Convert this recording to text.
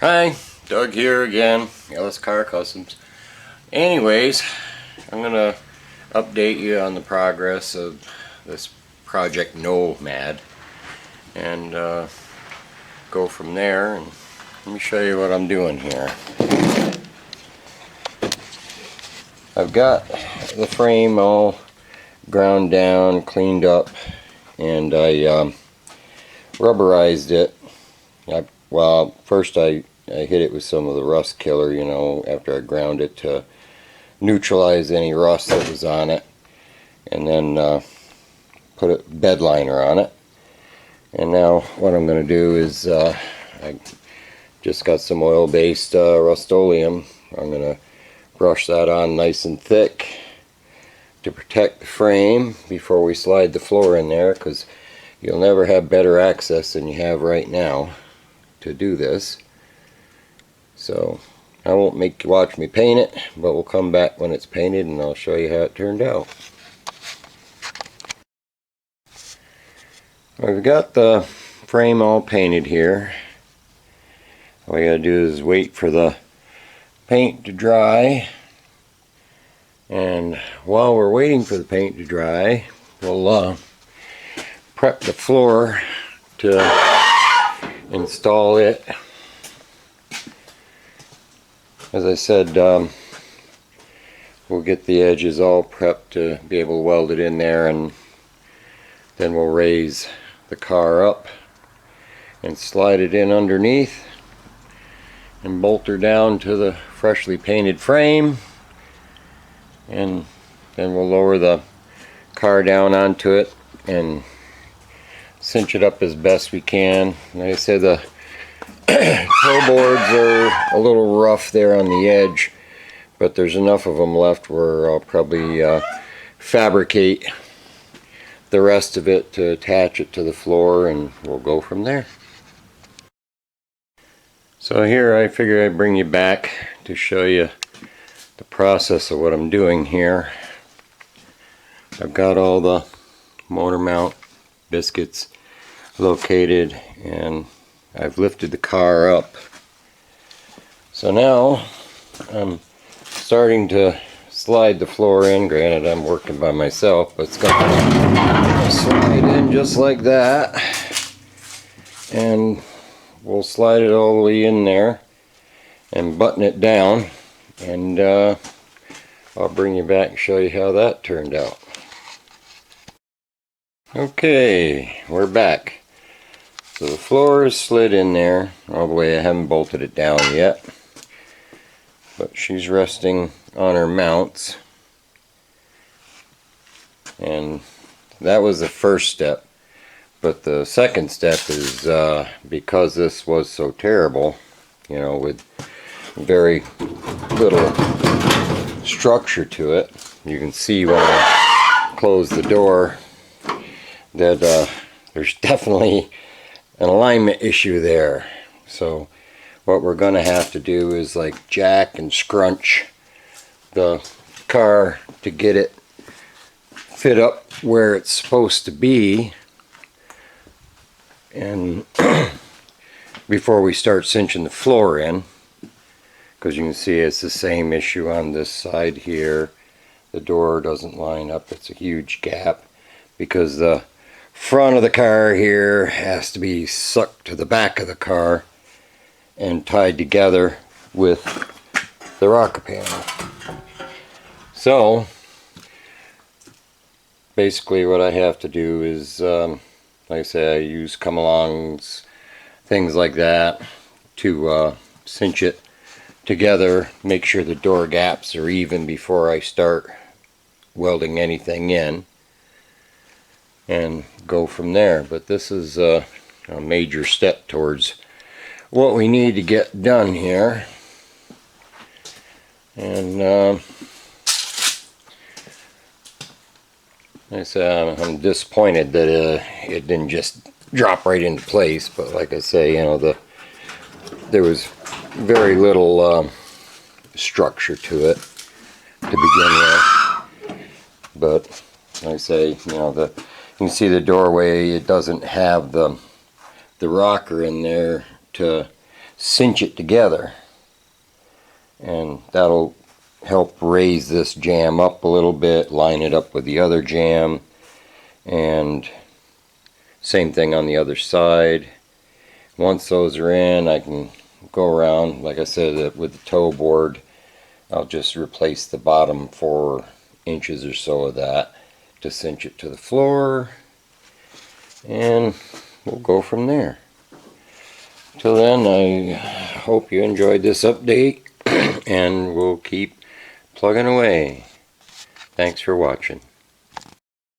Hi, Doug here again, LS Car Customs. Anyways, I'm gonna update you on the progress of this project Nomad and go from there. And let me show you what I'm doing here. I've got the frame all ground down, cleaned up, and I rubberized it. Well, first I hit it with some of the rust killer, you know, after I ground it to neutralize any rust that was on it, and then put a bed liner on it. And now what I'm going to do is I just got some oil-based Rust-Oleum. I'm going to brush that on nice and thick to protect the frame before we slide the floor in there, because you'll never have better access than you have right now to do this. So I won't make you watch me paint it, but we'll come back when it's painted and I'll show you how it turned out. We've got the frame all painted here. All you gotta do is wait for the paint to dry, and while we're waiting for the paint to dry, we'll prep the floor to install it. As I said, we'll get the edges all prepped to be able to weld it in there, and then we'll raise the car up and slide it in underneath and bolt her down to the freshly painted frame, and then we'll lower the car down onto it and cinch it up as best we can. Like I said, the toe boards are a little rough there on the edge, but there's enough of them left where I'll probably fabricate the rest of it to attach it to the floor, and we'll go from there. So here I figure I'd bring you back to show you the process of what I'm doing here. I've got all the motor mount biscuits located, and I've lifted the car up. So now I'm starting to slide the floor in. Granted, I'm working by myself, but it's going to slide in just like that, and we'll slide it all the way in there and button it down, and I'll bring you back and show you how that turned out. Okay, we're back. So the floor is slid in there all the way. I haven't bolted it down yet, but she's resting on her mounts, and that was the first step. But the second step is because this was so terrible, you know, with very little structure to it, you can see when I close the door that there's definitely an alignment issue there. So what we're going to have to do is like jack and scrunch the car to get it fit up where it's supposed to be, and before we start cinching the floor in, because you can see it's the same issue on this side here. The door doesn't line up. It's a huge gap because the front of the car here has to be sucked to the back of the car and tied together with the rocker panel. So basically what I have to do is, like I say, I use come-alongs, things like that, to cinch it together, make sure the door gaps are even before I start welding anything in, and go from there. But this is a major step towards what we need to get done here. And like I said, I'm disappointed that it didn't just drop right into place, but like I say, you know, there was very little structure to it to begin with. But like I say, you know, you can see the doorway, it doesn't have the rocker in there to cinch it together, and that'll help raise this jam up a little bit, line it up with the other jam, and same thing on the other side. Once those are in, I can go around, like I said, with the toe board. I'll just replace the bottom 4 inches or so of that to cinch it to the floor, and we'll go from there. Till then, I hope you enjoyed this update, and we'll keep plugging away. Thanks for watching.